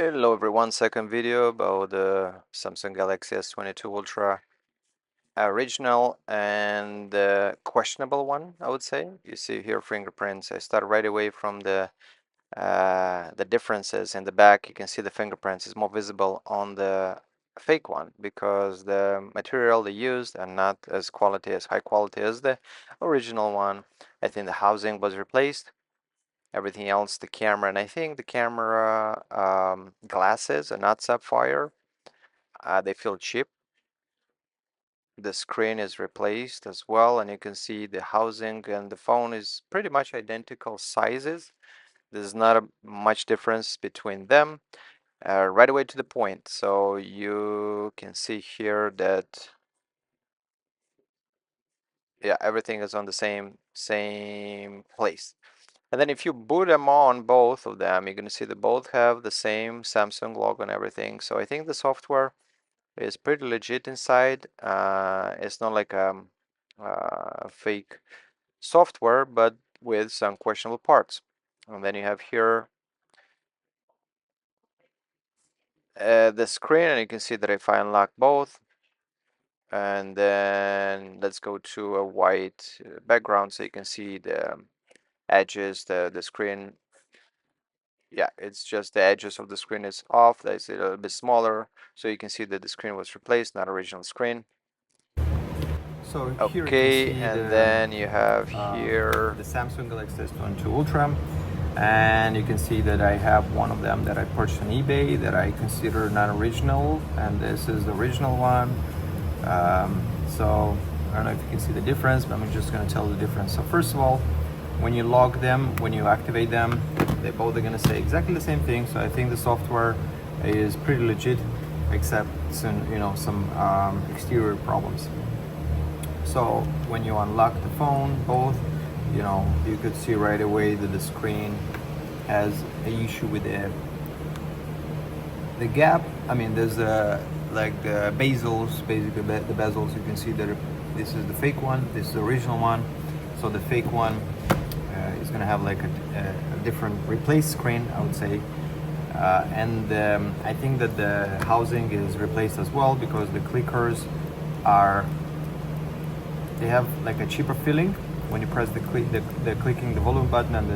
Hello everyone, second video about the Samsung Galaxy S22 Ultra original and the questionable one, I would say. You see here fingerprints. I start right away from the differences in the back. You can see the fingerprints is more visible on the fake one because the material they used are not as high quality as the original one. I think the housing was replaced, everything else the camera, and I think the camera glasses are not sapphire. They feel cheap. The screen is replaced as well, and you can see the housing and the phone is pretty much identical sizes. There's not much difference between them. Right away to the point, so you can see here that yeah, everything is on the same place. And then if you boot them on, both of them, you're gonna see they both have the same Samsung logo and everything. So I think the software is pretty legit inside. It's not like fake software, but with some questionable parts. And then you have here the screen, and you can see that if I unlock both, and then let's go to a white background so you can see the edges, the screen. Yeah, it's just the edges of the screen is off. That's a little bit smaller, so you can see that the screen was replaced, not original screen. So here you can Okay, see and then you have here the Samsung Galaxy S22 Ultra, and you can see that I have one of them that I purchased on eBay that I consider non-original, and this is the original one. So I don't know if you can see the difference, but I'm just going to tell the difference. So first of all, when you log them, when you activate them, they both are going to say exactly the same thing. So I think the software is pretty legit, except some exterior problems. So when you unlock the phone, both, you could see right away that the screen has an issue with the gap. I mean, there's like the bezels, basically the bezels. You can see that this is the fake one, this is the original one. So the fake one is going to have like a different replaced screen, I would say. And I think that the housing is replaced as well because the clickers they have like a cheaper feeling when you press the clicking the volume button and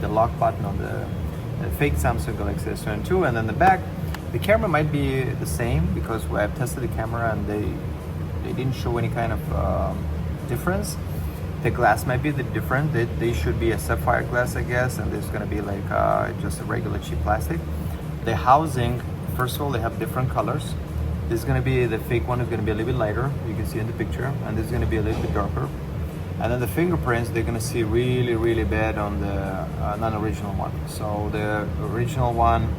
the lock button on the fake Samsung Galaxy S22. And then the back, the camera might be the same because I've tested the camera and they didn't show any kind of difference. The glass might be different. They should be a sapphire glass, I guess, and this is gonna be like just a regular cheap plastic. The housing, first of all, they have different colors. This is going to be, the fake one is going to be a little bit lighter, you can see in the picture, and this is going to be a little bit darker. And then the fingerprints, they're going to see really bad on the non-original one. So the original one,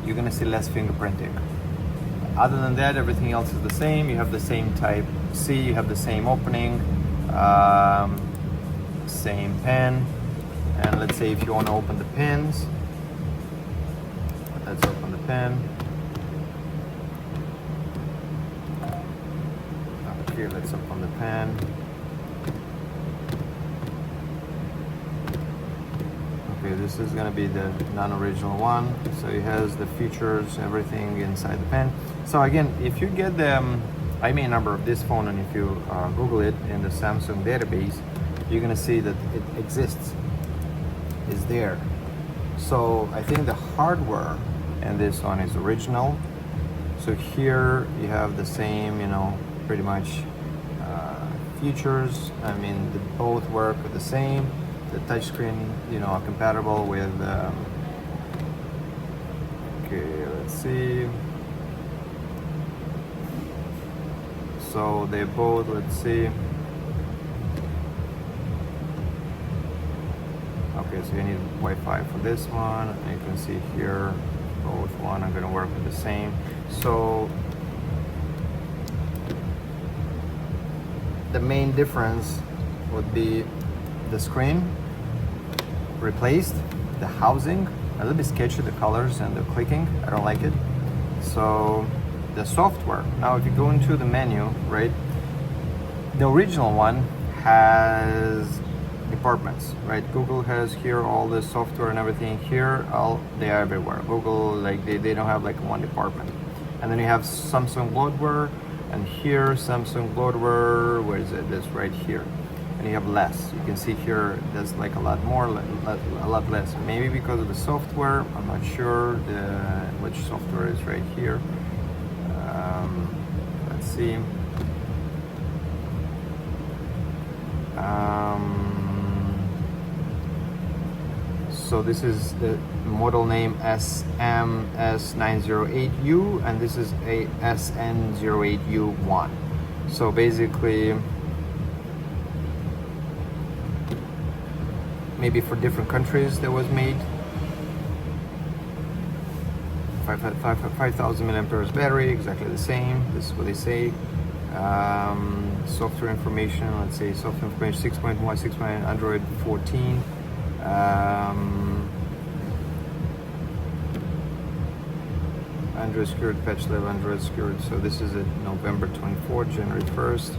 you're going to see less fingerprinting. Other than that, everything else is the same. You have the same type C, you have the same opening, same pen. And let's say if you want to open the pins, let's open the pen. Here, let's open the pen. Okay, this is gonna be the non-original one. So it has the features, everything inside the pen. So again, if you get the IMEI number of this phone and if you Google it in the Samsung database, you're gonna see that it exists, is there. So I think the hardware in this one is original. So here you have the same, pretty much features. I mean, they both work the same. The touchscreen, are compatible with. Okay, let's see. So they both, let's see. Okay, so you need Wi-Fi for this one. You can see here, both one are going to work with the same. So the main difference would be the screen replaced, the housing, a little bit sketchy, the colors and the clicking, I don't like it. So the software, now if you go into the menu, right, the original one has departments, right? Google has here all the software and everything. Here, they are everywhere. Google, like they don't have like one department. And then you have Samsung bloatware, and here Samsung bloatware. Where is it? This right here. And you have less. You can see here there's like a lot more, a lot less. Maybe because of the software. I'm not sure which software is right here. Let's see. So this is the model name SMS908U, and this is a SN08U1. So basically, maybe for different countries that was made. 5,000 milliamperes battery, exactly the same. This is what they say. Software information, let's say software information 6.1, 6.9, Android 14. Android secured, patch level, Android secured. So this is at November 24th, January 1st.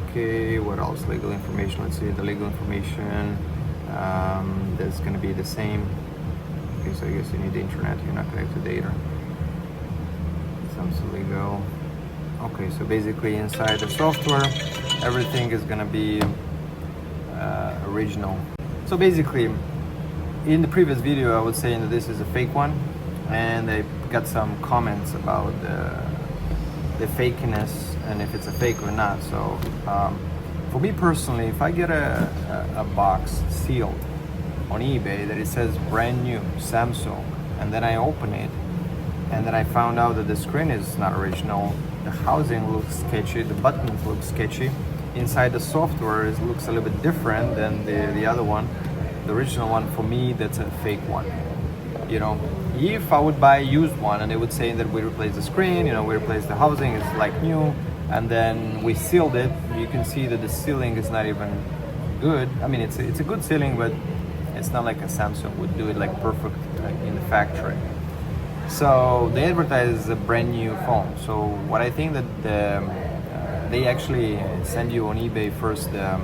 Okay, what else? Legal information, let's see the legal information. That's going to be the same. Okay, so I guess you need the internet, you're not connected to data. Samsung legal. Okay, so basically inside the software, everything is going to be original. So basically, in the previous video, I was saying that this is a fake one, and I got some comments about the fakeness and if it's a fake or not. So for me personally, if I get a box sealed on eBay that it says brand new Samsung, and then I open it, and then I found out that the screen is not original, the housing looks sketchy, the buttons look sketchy, inside the software it looks a little bit different than the other one, the original one, for me that's a fake one. You know, if I would buy a used one and they would say that we replaced the screen, you know, we replaced the housing, it's like new, and then we sealed it, you can see that the sealing is not even good. I mean, it's a good sealing, but it's not like a Samsung would do it like perfect in the factory. So they advertise a brand new phone. So what I think that they actually send you on eBay first the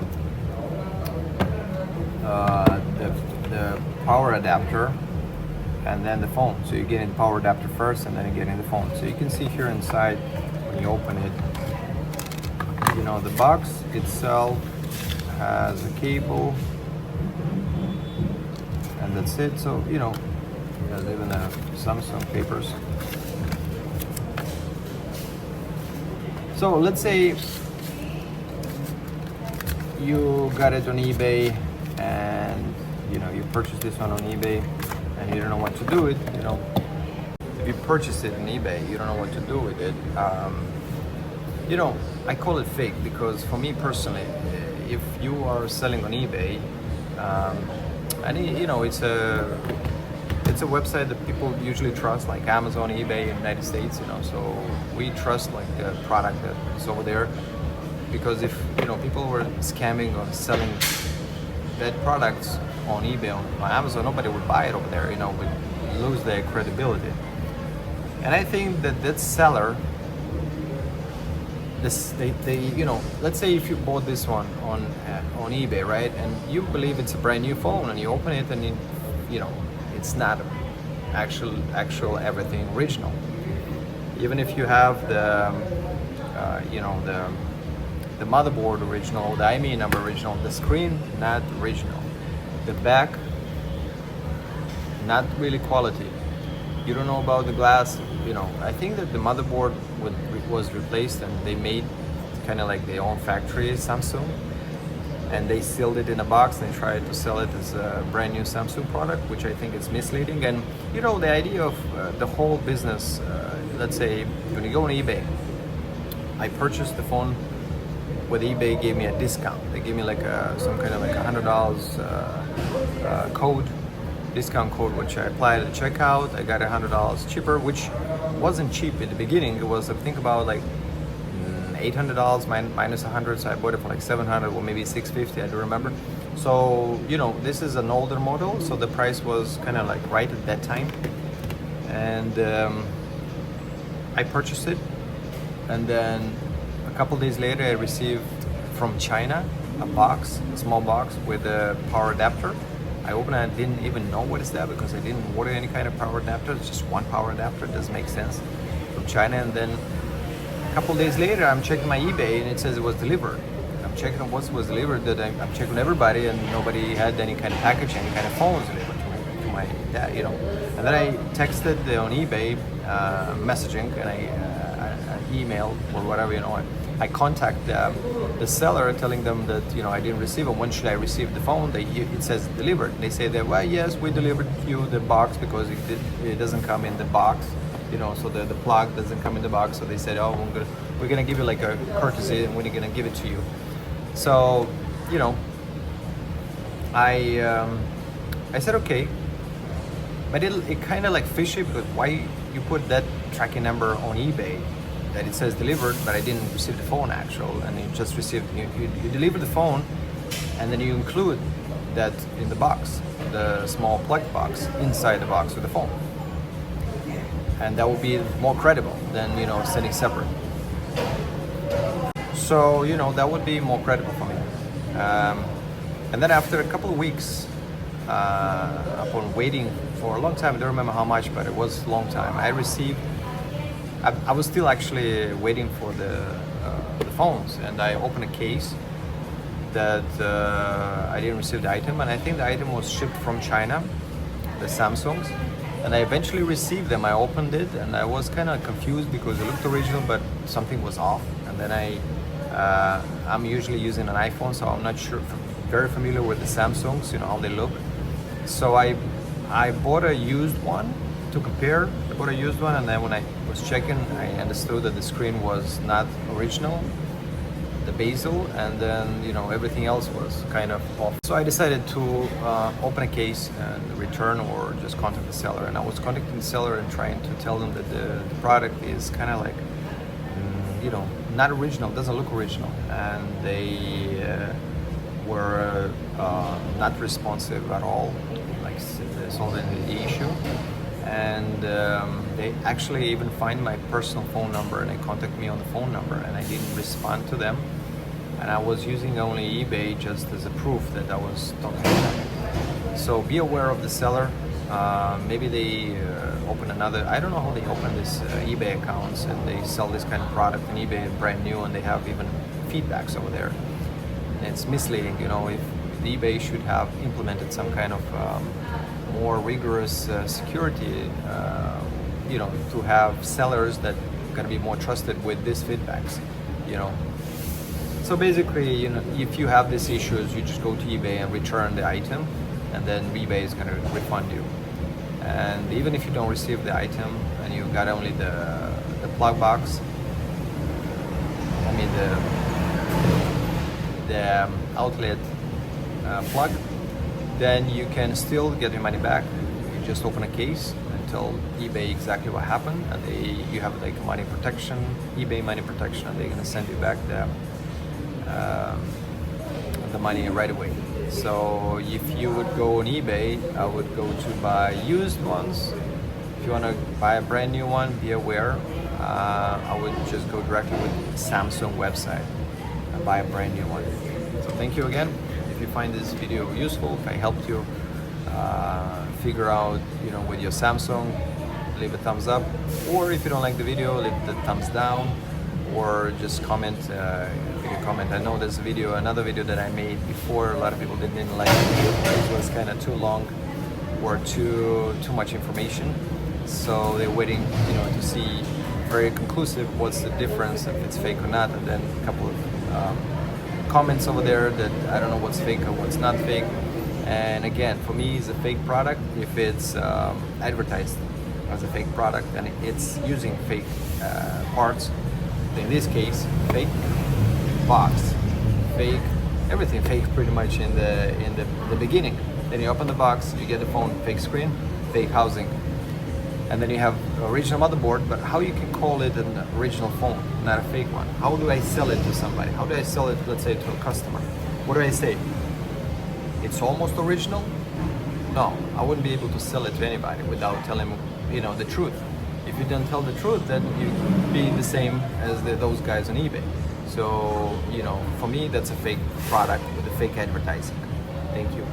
power adapter and then the phone. So you get in the power adapter first and then you get in the phone. So you can see here inside when you open it, you know, the box itself has a cable and that's it. So, you know, there's even Samsung papers. So let's say you got it on eBay and you know you purchased this one on eBay and you don't know what to do with it. You know, if you purchase it on eBay, you don't know what to do with it. You know, I call it fake because for me personally, if you are selling on eBay, and you know it's a website that people usually trust, like Amazon, eBay in the United States, you know, so we trust like the product that is over there, because if, you know, people were scamming or selling bad products on eBay, on Amazon, nobody would buy it over there, you know, would lose their credibility. And I think that seller, they you know, let's say if you bought this one on eBay, right, and you believe it's a brand new phone and you open it and you know, it's not actual everything original. Even if you have the you know, the motherboard original, the IMEI number original, the screen not original, the back not really quality. You don't know about the glass. You know, I think that the motherboard was replaced and they made kind of like their own factory Samsung, and they sealed it in a box and tried to sell it as a brand new Samsung product, which I think is misleading. And you know, the idea of the whole business, let's say when you go on eBay, I purchased the phone with eBay gave me a discount. They gave me like some kind of like $100 code, discount code, which I applied at checkout. I got $100 cheaper, which wasn't cheap in the beginning. It was, I think, about like $800 minus 100, so I bought it for like 700 or maybe 650, I don't remember. So, you know, this is an older model, so the price was kind of like right at that time. And I purchased it, and then a couple days later I received from China a box, a small box with a power adapter. I opened it and didn't even know what is that because I didn't order any kind of power adapter. It's just one power adapter. It doesn't make sense, from China. And then a couple days later, I'm checking my eBay and it says it was delivered. I'm checking what was delivered. That I'm checking everybody, and nobody had any kind of package, any kind of phones delivered to my dad, you know. And then I texted on eBay, messaging, and I emailed or whatever, you know. I contact the seller, telling them that, you know, I didn't receive it. When should I receive the phone? It says delivered. They say that, well, yes, we delivered you the box because it doesn't come in the box, you know, so the plug doesn't come in the box. So they said, oh, we're gonna give you like a courtesy, and we're gonna give it to you. So, you know, I said okay, but it kind of like fishy, because why you put that tracking number on eBay that it says delivered, but I didn't receive the phone actual, and you just received, you deliver the phone, and then you include that in the box, the small plug box inside the box with the phone, and that would be more credible than, you know, sending separate. So, you know, that would be more credible for me. And then after a couple of weeks, upon waiting for a long time, I don't remember how much, but it was a long time, I was still actually waiting for the phones, and I opened a case that I didn't receive the item, and I think the item was shipped from China, the Samsungs, and I eventually received them. I opened it, and I was kind of confused because it looked original, but something was off. And then I'm usually using an iPhone, so I'm not sure, very familiar with the Samsungs, you know, how they look. So I bought a used one to compare. I bought a used one, and then when I was checking, I understood that the screen was not original, the bezel, and then, you know, everything else was kind of off. So I decided to open a case and return, or just contact the seller. And I was contacting the seller and trying to tell them that the product is kind of like, you know, not original, doesn't look original, and they were not responsive at all, like solving the issue. And they actually even find my personal phone number, and they contact me on the phone number, and I didn't respond to them. And I was using only eBay just as a proof that I was talking to them. So be aware of the seller. Maybe they open another, I don't know how they open this eBay accounts, and they sell this kind of product on eBay brand new, and they have even feedbacks over there. And it's misleading, you know. If eBay should have implemented some kind of more rigorous security, you know, to have sellers that are going to be more trusted with these feedbacks, you know. So basically, you know, if you have these issues, you just go to eBay and return the item, and then eBay is going to refund you. And even if you don't receive the item and you got only the plug box, I mean the outlet plug, then you can still get your money back. You just open a case and tell eBay exactly what happened, and you have like money protection, eBay money protection, and they're gonna send you back the money right away. So if you would go on eBay, I would go to buy used ones. If you want to buy a brand new one, be aware. I would just go directly with Samsung website and buy a brand new one. So thank you again. If you find this video useful, if I helped you figure out, you know, with your Samsung, leave a thumbs up. Or if you don't like the video, leave the thumbs down, or just comment. Leave a comment. I know there's another video that I made before. A lot of people didn't like it. It was kind of too long or too much information. So they're waiting, you know, to see very conclusive what's the difference, if it's fake or not. And then a couple of comments over there that I don't know what's fake or what's not fake. And again, for me, it's a fake product if it's advertised as a fake product and it's using fake parts. In this case, fake box, fake everything, fake pretty much in the beginning. Then you open the box, you get the phone, fake screen, fake housing, and then you have original motherboard. But how you can call it an original phone, not a fake one? How do I sell it to somebody? How do I sell it, let's say, to a customer? What do I say? It's almost original? No, I wouldn't be able to sell it to anybody without telling, you know, the truth. If you don't tell the truth, then you'd be the same as those guys on eBay. So, you know, for me, that's a fake product with a fake advertising. Thank you.